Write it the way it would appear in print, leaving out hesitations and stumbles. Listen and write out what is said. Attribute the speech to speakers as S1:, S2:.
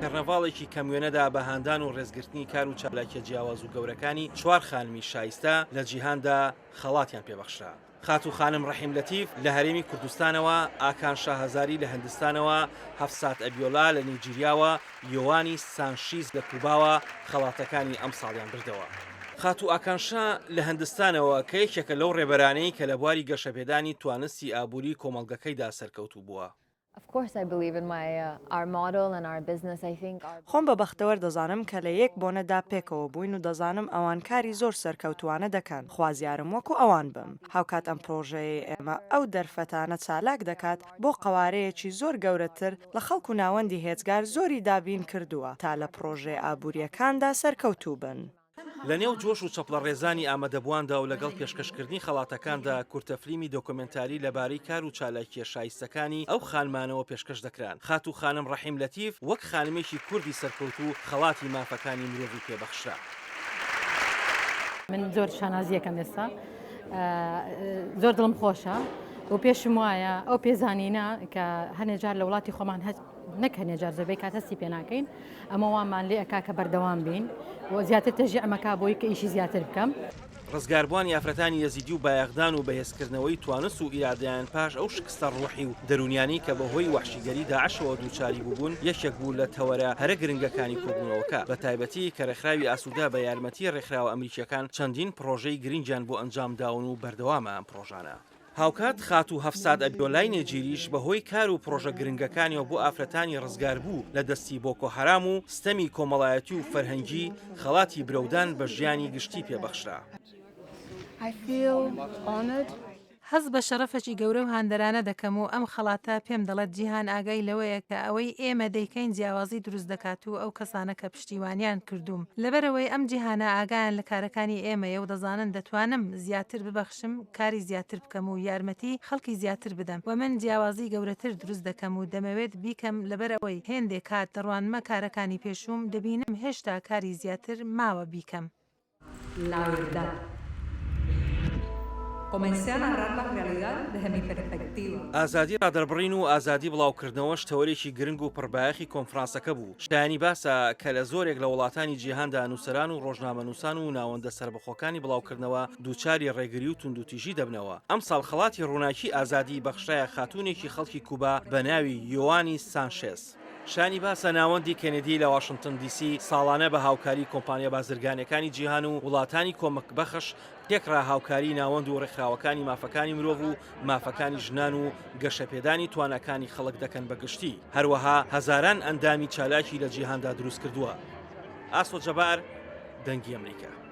S1: کەرنەڤاڵێکی کەمیێنەدا بە هاندان و ڕێزگرتنی کار و چالاکیە جیاواز و گەورەکانی چوار خانمی شایستە لە جیهاندا خەڵاتیان پێبەخشرا. خاتو خانم ڕەحیم لەتیف لە هەرێمی کوردستانەوە، ئاکان شاهەزاری لە هەندستانەوە، هەفسات ئەبیۆلا لە نیجیریاوە، یۆوانی سانشیز لە کوباوە خەڵاتەکانی ئەم ساڵیان بردەوە. خاتو ئاکانشا لە هەندستانەوە کە یەکێکە لەو ڕێبەرانەی کە لە بواری گەشەپێدانی توانستی ئابووری کۆمەڵگەکەیدا سەرکەوتوو بووە.
S2: خۆم بە بەختەوەر دەزانم کە لە یەک بۆنەدا پێکەوە بووین و دەزانم ئەوان کاری زۆر سەرکەوتوانە دەکەن. خوازیارم وەکو ئەوان بم. هاوکات ئەم پرۆژەیە ئێمە ئەو دەرفەتانە چالاک دەکات بۆ قەوارەیەکی زۆر گەورەتر لە خەڵکو ناوەندی هێزگار زۆری دابین کردووە تا لە پرۆژێ ئابوووریەکاندا سەرکەوتوو بن.
S1: لە نێو جۆش و چەپڵە ڕێزانی ئامادەبوواندا و لەگەڵ پێشکەشکردنی خەڵاتەکاندا کورتەفلیمی دۆکۆمنتاری لەبارەی کار و چالاکیە شایستەکانی ئەو خانمانەوە پێشکەش دەکران. خاتو خانم ڕەحیم لەتیف وەک خانمێکی کوردی سەرکەوتو خەڵاتی مافەکانی مرۆڤی پێبەخشرا.
S3: من زۆر شانازیەکەم ئێستا زۆر دڵم خۆشە و پێشم وایە ئەو پێزانینە کە هەنێجار لە وڵاتی خۆمان نەک هەنێجار زۆربەی کات هەستی پێ ناکەین ئەمە وانمان لێ ئەکا کە بەردەوام بین و زیاتر تەژی ئەمەکا بۆی کە ئیشی زیاتر بکەم.
S1: ڕزگاربوانی ئافرەتانی یەزیدی و بایەخدان و بەهێزکردنەوەی توانس و ئیرادەیان پاش ئەو شکستە ڕوحی و دەرونیانی کە بەهۆی وەحشیگەری داعشەوە دووچاری بووبوون یەکێک بوو لە تەوەرە هەرە گرنگەکانی کۆبوونەوەکە بە تایبەتی کە ڕێکخراوی ئاسوودا بە یارمەتی ڕێکخراوە ئەمریکیەکان چەندین پرۆژەی گرنگیان بۆ ئەنجام داون و بەردەوامە ئەم پرۆژانە. هاوکات خاتو هەفسات ئەبیۆلای نێجیریش بەهۆی کار و پرۆژە گرنگەکانیەوە بۆ ئافرەتانی ڕزگار بوو لە دەستی بۆکۆ هەرام و ستەمی کۆمەڵایەتی و فەرهەنگی خەڵاتی برەودان بە ژیانی گشتی پێبەخشرا.
S4: هەز بە شەرەفێکی گەورە و هاندەرانە دەکەم و ئەم خەڵاتە پێم دەڵێت جیهان ئاگای لەوەیە کە ئەوەی ئێمە دەیکەین جیاوازی دروست دەکات و ئەو کەسانە کە پشتیوانیان کردوم لەبەرەوەی ئەم جیهانە ئاگایان لە کارەکانی ئێمەیە و دەزانن دەتوانم زیاتر ببەخشم، کاری زیاتر بکەم و یارمەتی خەڵکی زیاتر بدەم و من جیاوازی گەورەتر دروست دەکەم و دەمەوێت بیکەم لەبەرەوەی هێندێک کات دەڕوانمە کارەکانی پێشوم دەبینم هێشتا کاری زیاتر ماوە بیکەم.
S1: ئازادی ڕادەربڕین و ئازادی بڵاوکردنەوە شتەوەرێکی گرنگ و پڕبایەخی کۆنفرانسەکە بوو. شایانی باسە کە لە زۆرێک لە وڵاتانی جیهاندا نووسەران و ڕۆژنامەنووسان و ناوەندە سربەخۆکانی بڵاوکردنەوە دووچاری ڕێگری و توندوتیژی دەبنەوە. ئەم ساڵ خەڵاتی ڕووناکی ئازادی بەخشایە خاتونێکی خەڵکی کوبا بە ناوی یۆوانی سانشێز. شانی باسە ناوەندی کەنێدی لە واشنگتن دیسی ساڵانە بە هاوکاری کۆمپانیا بازرگانەکانی جیهان و وڵاتانی کۆمەک بەخش تێکرا هاوکاری ناوەند و ڕێکخراوەکانی مافەکانی مرۆڤ و مافەکانی ژنان و گەشەپێدانی توانەکانی خەڵک دەکەن بەگشتی. هەروەها هەزاران ئەندامی چالاکی لە جیهاندا دروست کردووە. ئاسۆ جەبار، دەنگی ئەمریکا.